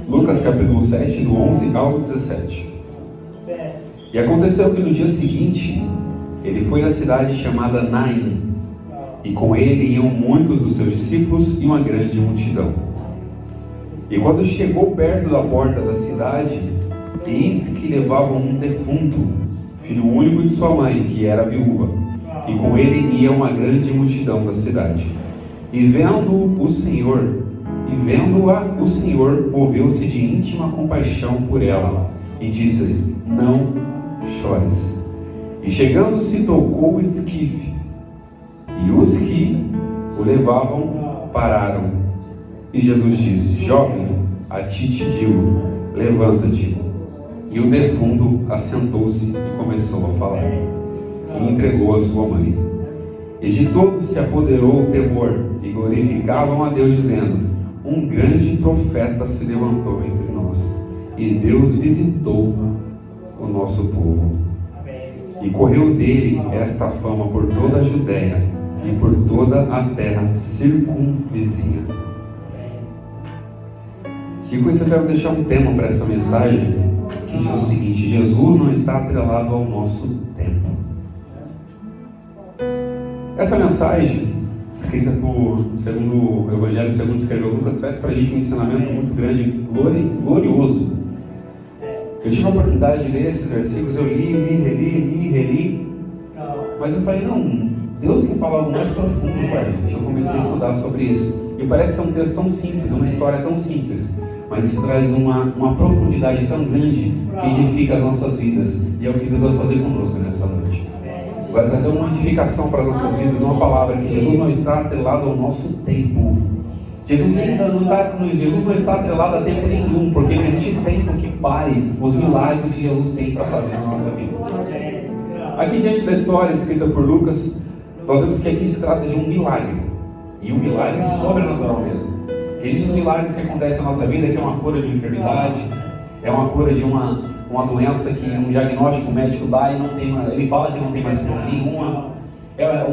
Lucas capítulo 7, do 11 ao 17. E aconteceu que no dia seguinte, ele foi à cidade chamada Naim, e com ele iam muitos dos seus discípulos e uma grande multidão. E quando chegou perto da porta da cidade, eis que levavam um defunto, filho único de sua mãe, que era viúva, e com ele ia uma grande multidão da cidade. E vendo-a, o Senhor moveu-se de íntima compaixão por ela, e disse-lhe: não chores. E chegando-se, tocou o esquife, e os que o levavam pararam. E Jesus disse: jovem, a ti te digo, levanta-te. E o defunto assentou-se e começou a falar, e entregou a sua mãe. E de todos se apoderou o temor, e glorificavam a Deus, dizendo: um grande profeta se levantou entre nós, e Deus visitou o nosso povo. E correu dele esta fama por toda a Judéia e por toda a terra circunvizinha. E com isso eu quero deixar um tema para essa mensagem, que diz o seguinte: Jesus não está atrelado ao nosso tempo. Essa mensagem, escrita segundo o Evangelho segundo escreveu Lucas, traz para a gente um ensinamento muito grande, glorioso. Eu tive a oportunidade de ler esses versículos, eu reli, mas eu falei, não, Deus quer falar algo mais profundo com a gente. Eu comecei a estudar sobre isso, e parece ser um texto tão simples, uma história tão simples, mas isso traz uma profundidade tão grande que edifica as nossas vidas, e é o que Deus vai fazer conosco nessa noite. Vai trazer uma edificação para as nossas vidas, uma palavra que Jesus não está atrelado ao nosso tempo. Jesus não está atrelado a tempo nenhum, porque não existe tempo que pare os milagres que Jesus tem para fazer na nossa vida. Aqui, diante da história escrita por Lucas, nós vemos que aqui se trata de um milagre, e um milagre sobrenatural mesmo. Existem os milagres que acontecem na nossa vida, que é uma cura de uma enfermidade, é uma cura de uma doença que um diagnóstico médico dá e não tem, ele fala que não tem mais cura nenhuma. É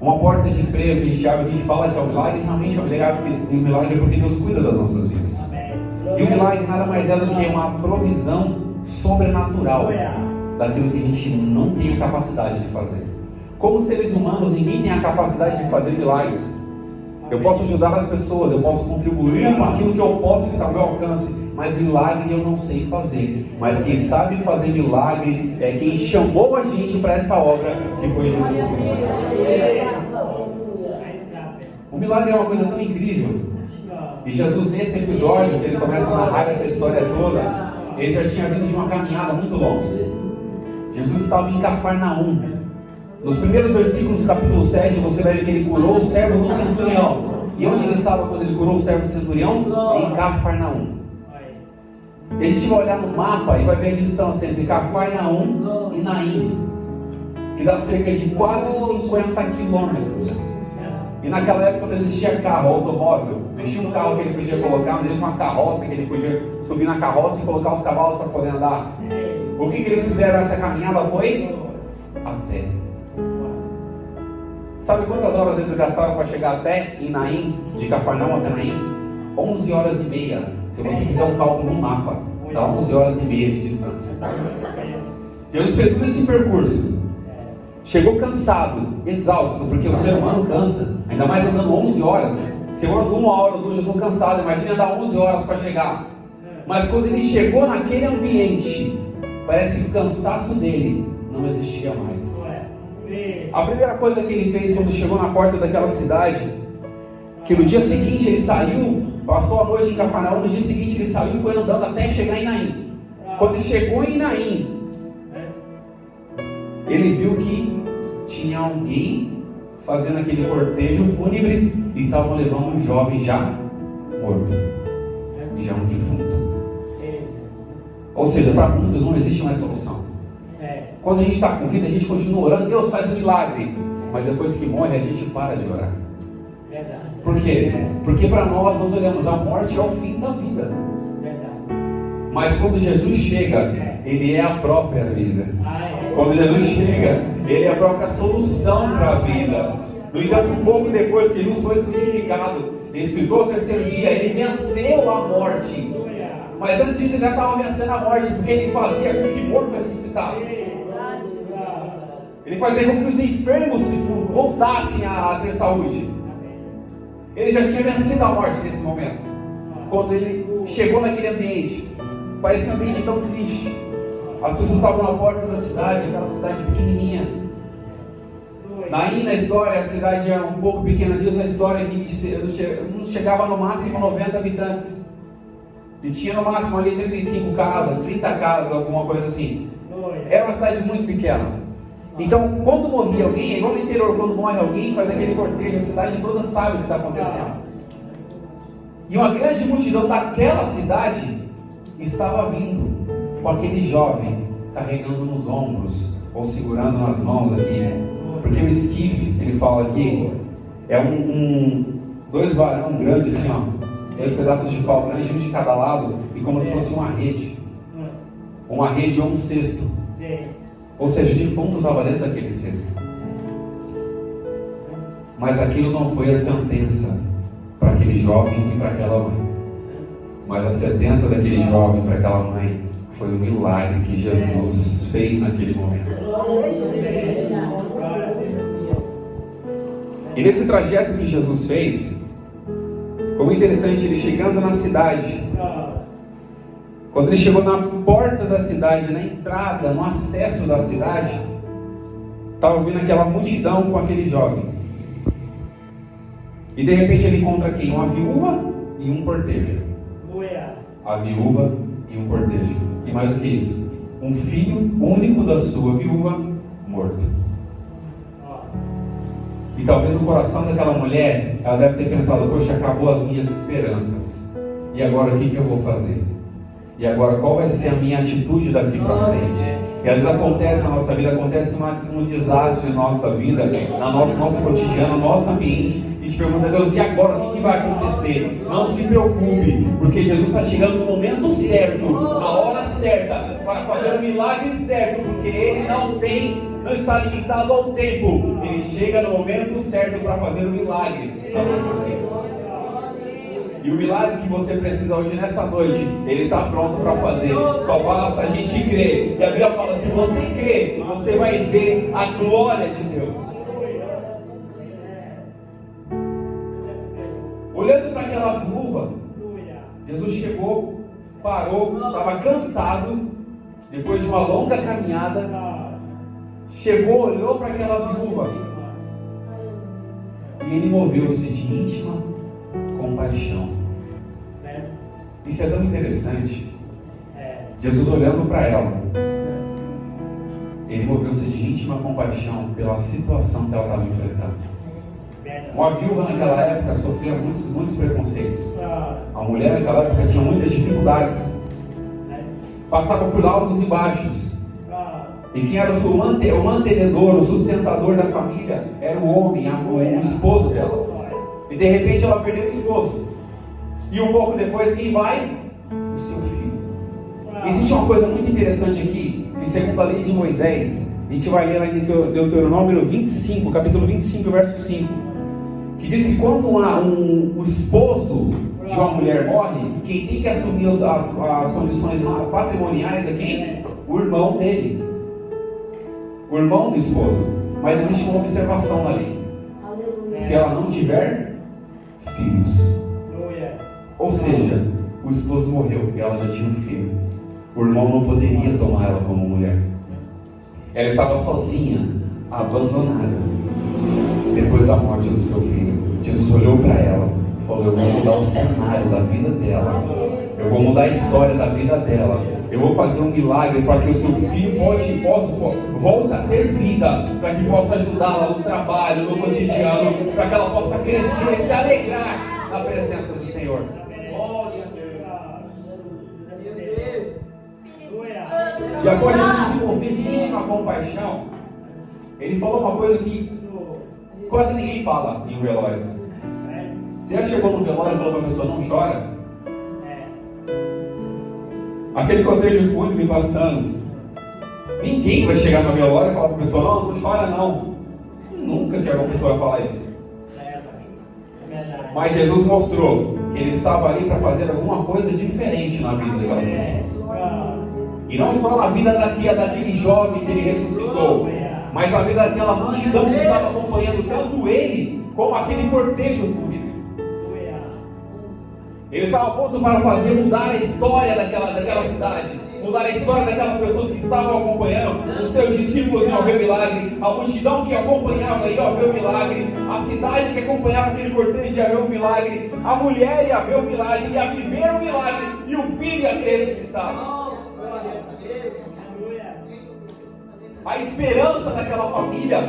uma porta de emprego que a gente abre, que a gente fala que é um milagre, e realmente é um milagre porque Deus cuida das nossas vidas. E o milagre nada mais é do que uma provisão sobrenatural daquilo que a gente não tem a capacidade de fazer. Como seres humanos, ninguém tem a capacidade de fazer milagres. Eu posso ajudar as pessoas, eu posso contribuir com aquilo que eu posso, que está ao meu alcance, mas milagre eu não sei fazer. Mas quem sabe fazer milagre é quem chamou a gente para essa obra, que foi Jesus Cristo. O milagre é uma coisa tão incrível. E Jesus, nesse episódio, que ele começa a narrar essa história toda, ele já tinha vindo de uma caminhada muito longa. Jesus estava em Cafarnaum. Nos primeiros versículos do capítulo 7, você vai ver que ele curou o servo do centurião. E onde ele estava quando ele curou o servo do centurião? Em Cafarnaum. E a gente vai olhar no mapa e vai ver a distância entre Cafarnaum e Naim, que dá cerca de quase 50 quilômetros. E naquela época não existia carro, automóvel. Não existia um carro que ele podia colocar, não existia uma carroça que ele podia subir na carroça e colocar os cavalos para poder andar. O que eles fizeram essa caminhada foi a pé. Sabe quantas horas eles gastaram para chegar até em Naim, de Cafarnaum até Naim? 11 horas e meia. Se você fizer um cálculo no mapa, dá 11 horas e meia de distância. Jesus fez todo esse percurso. Chegou cansado, exausto, porque o ser humano cansa. Ainda mais andando 11 horas. Se eu ando 1 hora ou 2, eu estou cansado. Imagina andar 11 horas para chegar. Mas quando ele chegou naquele ambiente, parece que o cansaço dele não existia mais. A primeira coisa que ele fez quando chegou na porta daquela cidade, que no dia seguinte ele saiu, passou a noite em Cafarnaum, no dia seguinte ele saiu e foi andando até chegar em Naim. Quando ele chegou em Naim, ele viu que tinha alguém fazendo aquele cortejo fúnebre e estavam levando um jovem já morto, já um defunto. Ou seja, para muitos não existe mais solução. Quando a gente está com vida, a gente continua orando, Deus faz um milagre, mas depois que morre a gente para de orar. Por quê? Porque para nós olhamos a morte ao fim da vida. Mas quando Jesus chega, Ele é a própria vida. Quando Jesus chega, Ele é a própria solução para a vida. No entanto, pouco depois que Jesus foi crucificado, Ele ressuscitou ao terceiro dia, ele venceu a morte. Mas antes disso ele já estava vencendo a morte, porque ele fazia com que morto ressuscitasse. Ele fazia com que os enfermos voltassem a ter saúde. Ele já tinha vencido a morte nesse momento. Quando ele chegou naquele ambiente, parecia um ambiente tão triste. As pessoas estavam na porta da cidade, aquela cidade pequenininha. Daí na história, a cidade é um pouco pequena, diz a história que não chegava no máximo 90 habitantes. E tinha no máximo ali 35 casas, 30 casas, alguma coisa assim. Era uma cidade muito pequena. Então, quando morria alguém, igual no interior, quando morre alguém, faz aquele cortejo, a cidade toda sabe o que está acontecendo. E uma grande multidão daquela cidade estava vindo com aquele jovem carregando nos ombros ou segurando nas mãos aqui, porque o esquife, ele fala aqui, é dois varão grandes assim, ó, dois pedaços de pau grandes, um de cada lado, e como se fosse uma rede ou um cesto, ou seja, o defunto estava dentro daquele cesto. Mas aquilo não foi a sentença para aquele jovem e para aquela mãe. Mas a sentença daquele jovem para aquela mãe foi o milagre que Jesus fez naquele momento. E nesse trajeto que Jesus fez, como interessante, ele chegando na cidade, quando ele chegou na porta da cidade, na entrada, no acesso da cidade, estava vindo aquela multidão com aquele jovem. E de repente ele encontra quem? Uma viúva e um cortejo. A viúva e um cortejo. E mais do que isso, um filho único da sua viúva morto. E talvez no coração daquela mulher, ela deve ter pensado: poxa, acabou as minhas esperanças. E agora o que eu vou fazer? E agora qual vai ser a minha atitude daqui para frente? E às vezes acontece na nossa vida, acontece um desastre na nossa vida, no nosso cotidiano, no nosso ambiente. E te pergunta: Deus, e agora o que vai acontecer? Não se preocupe, porque Jesus está chegando no momento certo, na hora certa, para fazer o milagre certo, porque Ele não está limitado ao tempo. Ele chega no momento certo para fazer o milagre nas nossas vidas. E o milagre que você precisa hoje, nessa noite, Ele está pronto para fazer. Só basta a gente crer. E a Bíblia fala: se você crer, você vai ver a glória de Deus. Olhando para aquela viúva, Jesus chegou, parou, estava cansado, depois de uma longa caminhada, chegou, olhou para aquela viúva, e Ele moveu-se de íntima compaixão. Isso é tão interessante. Jesus olhando para ela, Ele moveu-se de íntima compaixão pela situação que ela estava enfrentando. Uma viúva naquela época sofria muitos preconceitos. A mulher naquela época tinha muitas dificuldades, passava por altos e baixos. E quem era o mantenedor, o sustentador da família era o homem, o esposo dela. E de repente ela perdeu o esposo. E um pouco depois, quem vai? O seu filho. Existe uma coisa muito interessante aqui, que segundo a lei de Moisés, a gente vai ler lá em Deuteronômio 25, capítulo 25, verso 5, que diz que quando o esposo de uma mulher morre, quem tem que assumir as condições patrimoniais é quem? O irmão dele. O irmão do esposo. Mas existe uma observação na lei: se ela não tiver filhos. Ou seja, o esposo morreu e ela já tinha um filho. O irmão não poderia tomar ela como mulher. Ela estava sozinha, abandonada, depois da morte do seu filho. Jesus olhou para ela e falou: eu vou mudar o cenário da vida dela. Eu vou mudar a história da vida dela. Eu vou fazer um milagre para que o seu filho volte a ter vida, para que possa ajudá-la no trabalho, no cotidiano, para que ela possa crescer e se alegrar na presença do Senhor. E após Jesus se mover de íntima compaixão, Ele falou uma coisa que quase ninguém fala em um velório. Você já chegou no velório e falou para a pessoa: não chora? Aquele cotejo fúnebre passando, ninguém vai chegar no velório e falar para a pessoa: não chora não. Nunca que alguma pessoa vai falar isso. Mas Jesus mostrou que ele estava ali para fazer alguma coisa diferente na vida daquelas pessoas. E não só na vida daquele jovem que ele ressuscitou, mas na vida daquela multidão que estava acompanhando tanto ele como aquele cortejo fúnebre. Ele estava a ponto para fazer mudar a história daquela cidade, mudar a história daquelas pessoas que estavam acompanhando. Os seus discípulos iam ver o milagre, a multidão que acompanhava ia ver o milagre, a cidade que acompanhava aquele cortejo ia ver o milagre, a mulher ia ver o milagre, ia viver o milagre, e o filho ia ser ressuscitado. A esperança daquela família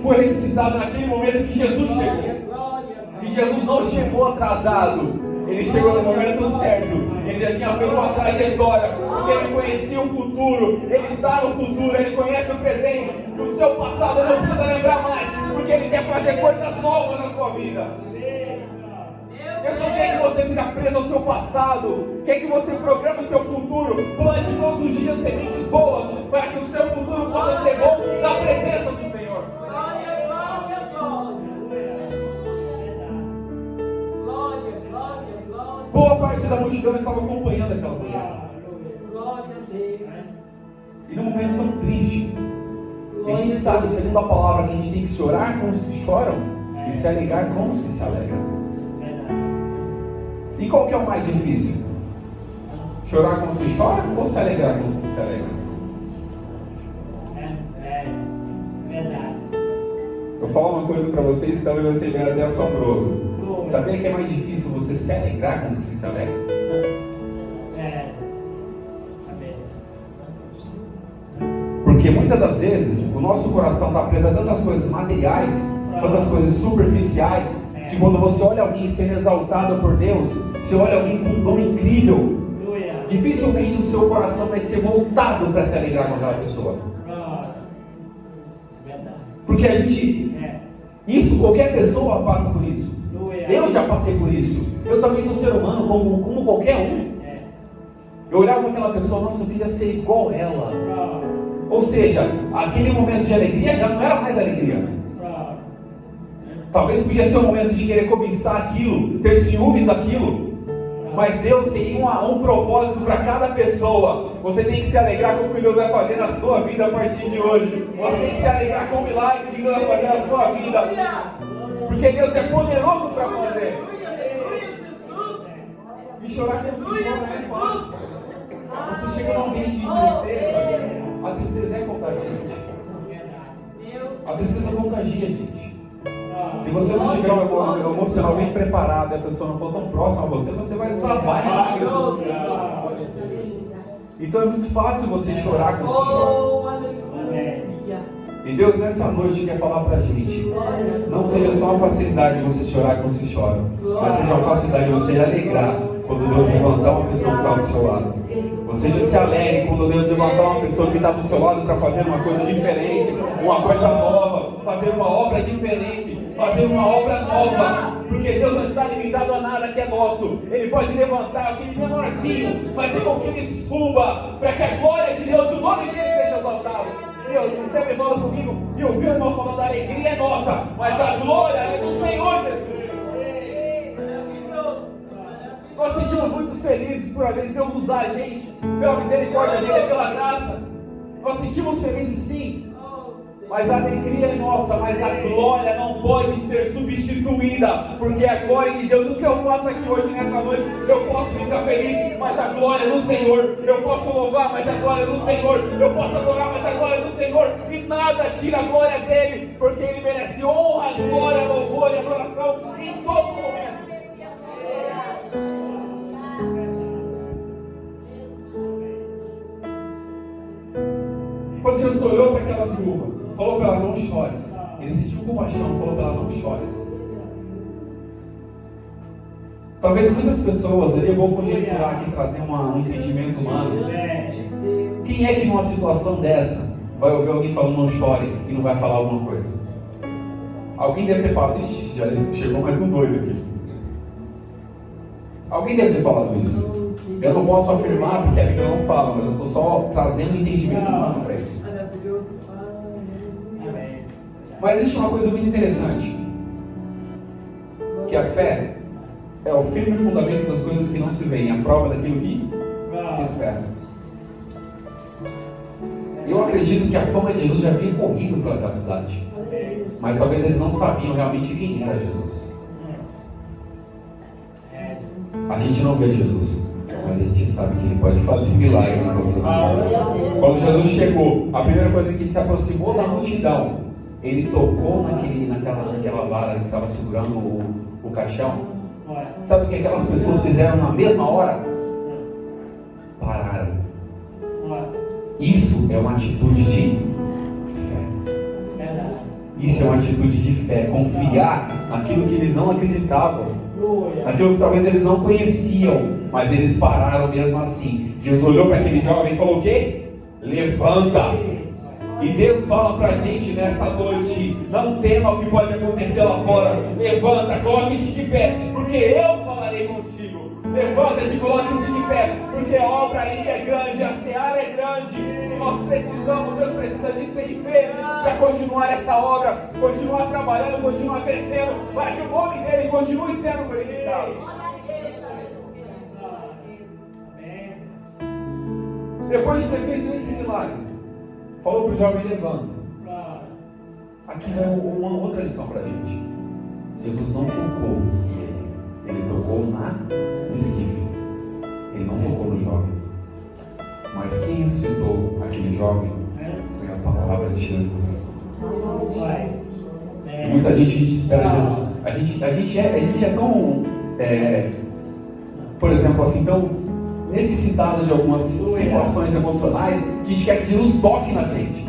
foi ressuscitada naquele momento que Jesus chegou. E Jesus não chegou atrasado. Ele chegou no momento certo. Ele já tinha feito uma trajetória, porque ele conhecia o futuro. Ele está no futuro, ele conhece o presente. E o seu passado ele não precisa lembrar mais, porque ele quer fazer coisas novas na sua vida. Deus não quer que você fique preso ao seu passado, quer que você programe o seu futuro, plante todos os dias sementes boas, para que o seu futuro possa ser bom na presença do Senhor. Boa parte da multidão estava acompanhando aquela mulher. E num momento tão triste, a gente sabe, segundo a palavra, que a gente tem que chorar como se choram e se alegrar como se alegram. E qual que é o mais difícil? Chorar como se chora ou se alegrar como se alegra? Verdade. Eu falo uma coisa para vocês e talvez você venha até assombroso. Sabia que é mais difícil você se alegrar quando você se alegra? Porque muitas das vezes o nosso coração está preso a tantas coisas materiais, tantas coisas superficiais, que quando você olha alguém sendo exaltado por Deus, você olha alguém com um dom incrível, dificilmente o seu coração vai ser voltado para se alegrar com aquela pessoa. Porque a gente, isso qualquer pessoa passa por isso. Eu já passei por isso. Eu também sou ser humano como qualquer um. Eu olhava para aquela pessoa, nossa, eu queria ser igual a ela. Ou seja, aquele momento de alegria já não era mais alegria. Talvez podia ser um momento de querer cobiçar aquilo, ter ciúmes daquilo. Mas Deus tem um propósito para cada pessoa. Você tem que se alegrar com o que Deus vai fazer na sua vida a partir de hoje. Você tem que se alegrar com o milagre que Deus vai fazer na sua vida. Porque Deus é poderoso para fazer. E chorar como se chora não é fácil. Você chega num ambiente de tristeza, a tristeza é contagiante. A tristeza contagia, gente. Se você não tiver um emocional bem preparado e a pessoa não for tão próxima a você, você vai desabar em lágrimas. Então é muito fácil você chorar com esse choro. E Deus nessa noite quer falar pra gente: não seja só uma facilidade de você chorar como se chora, mas seja uma facilidade de você alegrar quando Deus levantar uma pessoa que está do seu lado. Você já se alegre quando Deus levantar uma pessoa que está do seu lado para fazer uma coisa diferente, uma coisa nova, fazer uma obra diferente, fazer uma obra nova. Porque Deus não está limitado a nada que é nosso. Ele pode levantar aquele menorzinho, fazer com que ele suba, para que a glória de Deus, o nome dele seja exaltado. Você me fala comigo, e ouviu o irmão falando, a alegria é nossa, mas a glória é do Senhor Jesus. Nós sentimos muito felizes por às vezes Deus usar a gente, pela misericórdia dele, pela graça. Nós sentimos felizes sim, mas a alegria é nossa, mas a glória não pode ser substituída, porque a glória de Deus, o que eu faço aqui hoje, nessa noite, eu posso ficar feliz, mas a glória é do Senhor. Eu posso louvar, mas a glória é do Senhor. Eu posso adorar, mas a glória é do Senhor. E nada tira a glória dele, porque ele merece honra, glória, louvor e adoração em todo momento. Quando Jesus olhou para aquela viúva, falou para ela, não chores. Ele sentiu compaixão, falou para ela, não chores. Talvez muitas pessoas, eu vou conjecturar aqui, trazer um entendimento humano. Quem é que numa situação dessa vai ouvir alguém falando não chore e não vai falar alguma coisa? Alguém deve ter falado, ixi, já chegou mais um doido aqui. Alguém deve ter falado isso. Eu não posso afirmar porque a Bíblia não fala, mas eu estou só trazendo um entendimento humano para isso. Mas existe uma coisa muito interessante, que a fé é o firme fundamento das coisas que não se veem, a prova daquilo que se espera. Eu acredito que a fama de Jesus já havia corrido pelaquela cidade, mas talvez eles não sabiam realmente quem era Jesus. A gente não vê Jesus, mas a gente sabe que Ele pode fazer milagre nas nossas vidas. Quando Jesus chegou, a primeira coisa que Ele se aproximou da multidão, Ele tocou naquela vara que estava segurando o caixão. Sabe o que aquelas pessoas fizeram na mesma hora? Pararam. Isso é uma atitude de fé. Isso é uma atitude de fé. Confiar naquilo que eles não acreditavam, naquilo que talvez eles não conheciam, mas eles pararam mesmo assim. Jesus olhou para aquele jovem e falou o quê? Levanta. E Deus fala para a gente nessa noite: não tema o que pode acontecer lá fora. Levanta, coloque-te de pé, porque eu falarei contigo. Levanta-te e coloque-te de pé, porque a obra ainda é grande, a seara é grande, e nós precisamos, Deus precisa de 100 vezes para continuar essa obra, continuar trabalhando, continuar crescendo, para que o nome dele continue sendo glorificado. Depois de ter feito esse milagre, falou para o jovem: levanta. Aqui vai uma outra lição para a gente. Jesus não tocou nele, Ele tocou no esquife. Ele não tocou no jovem. Mas quem ressuscitou aquele jovem foi a palavra de Jesus. E muita gente espera Jesus. A gente é tão, por exemplo, assim, tão necessitado de algumas situações emocionais que a gente quer que Jesus toque na gente.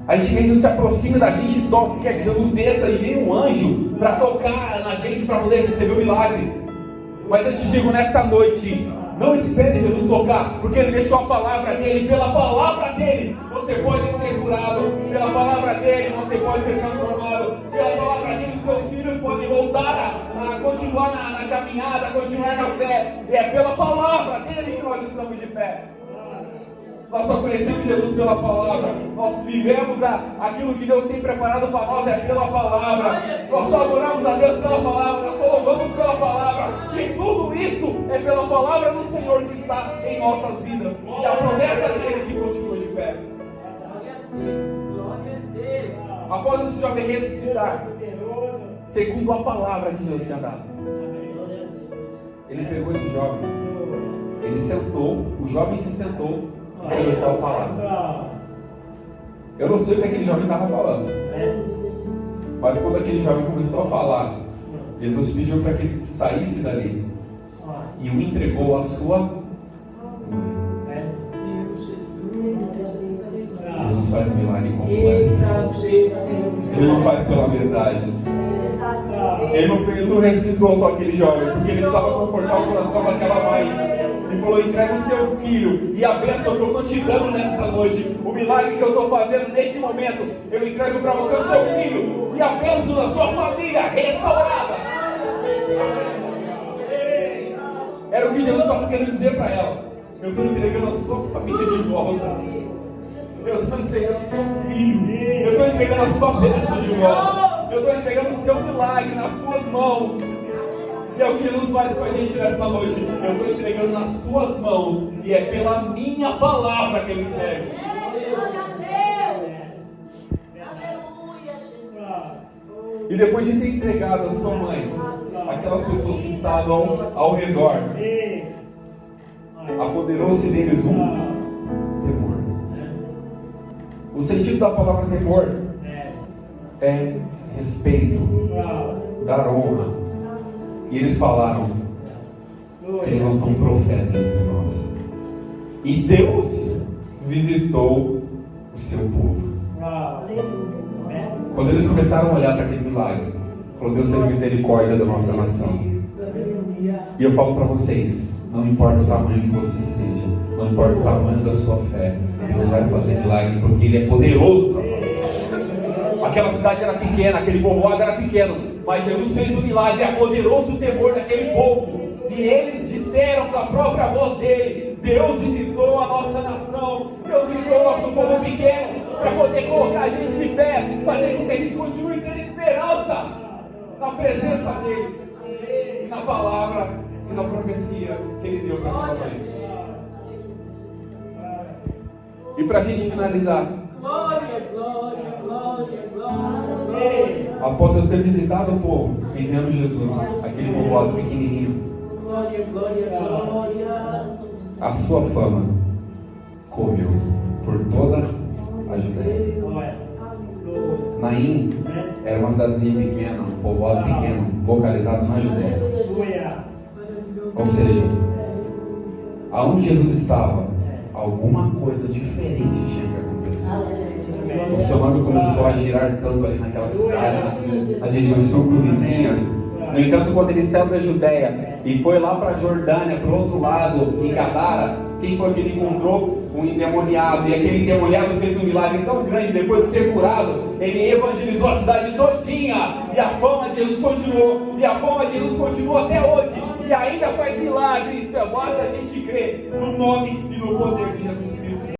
A gente quer que Jesus se aproxime da gente e toque, quer que Jesus desça e venha um anjo para tocar na gente, para poder receber o milagre. Mas eu te digo nessa noite, não espere Jesus tocar, porque Ele deixou a palavra dEle. Pela palavra dEle você pode ser curado, pela palavra dEle você pode ser transformado, pela palavra dEle os seus filhos podem voltar a continuar na caminhada, continuar na fé. E é pela palavra dEle que nós estamos de pé. Nós só conhecemos Jesus pela palavra. Nós vivemos aquilo que Deus tem preparado para nós é pela palavra. Nós só adoramos a Deus pela palavra. Nós só louvamos pela palavra. E tudo isso é pela palavra do Senhor que está em nossas vidas. E a promessa dele que continua de pé. Após esse jovem ressuscitar, segundo a palavra que Deus tinha dado, ele pegou esse jovem, ele sentou, o jovem se sentou e começou a falar. Eu não sei o que aquele jovem estava falando, mas quando aquele jovem começou a falar, Jesus pediu para que ele saísse dali e o entregou à sua mãe. Jesus faz milagre completo. Ele não faz pela verdade. Ele não ressuscitou só aquele jovem, porque ele precisava confortar o coração daquela mãe. Ele falou: entrega o seu filho, e a bênção que eu estou te dando nesta noite, o milagre que eu estou fazendo neste momento, eu entrego para você o seu filho, e a bênção da sua família restaurada. Era o que Jesus estava querendo dizer para ela: eu estou entregando a sua família de volta. Eu estou entregando o seu filho. Eu estou entregando a sua bênção de volta. Eu estou entregando o seu milagre nas suas mãos. E é o que Jesus faz com a gente nessa noite. Eu estou entregando nas suas mãos. E é pela minha palavra que eu entrego. Glória a Deus. Aleluia, Jesus. E depois de ter entregado a sua mãe, aquelas pessoas que estavam ao redor, apoderou-se deles um temor. O sentido da palavra temor é respeito, dar honra. E eles falaram: se levantou um profeta entre nós. E Deus visitou o seu povo. Quando eles começaram a olhar para aquele milagre, falou: Deus teve misericórdia da nossa nação. E eu falo para vocês, não importa o tamanho que você seja, não importa o tamanho da sua fé, Deus vai fazer milagre, porque Ele é poderoso para fazer. Aquela cidade era pequena, aquele povoado era pequeno, mas Jesus fez um milagre, é poderoso o temor daquele povo. E eles disseram com a própria voz dele: Deus visitou a nossa nação, Deus visitou o nosso povo pequeno, para poder colocar a gente de pé, fazer com que a gente continue tendo esperança. na presença dele, e na palavra e na profecia que ele deu para cada mãe. E para a gente finalizar, após eu ter visitado o povo e vendo Jesus, aquele povoado pequenininho, a sua fama correu por toda a Judéia. Naim era uma cidadezinha pequena, um povoado pequeno, localizado na Judéia. Ou seja, aonde Jesus estava, alguma coisa diferente tinha que acontecer. O seu nome começou a girar tanto ali naquela cidade, nas regiões circunvizinhas. No entanto, quando ele saiu da Judéia e foi lá para a Jordânia, para o outro lado, em Gadara, quem foi que ele encontrou? Um endemoniado. E aquele endemoniado fez um milagre tão grande, depois de ser curado, ele evangelizou a cidade todinha. E a fama de Jesus continuou. E a fama de Jesus continua até hoje. E ainda faz milagres. Basta a gente crer no nome e no poder de Jesus Cristo.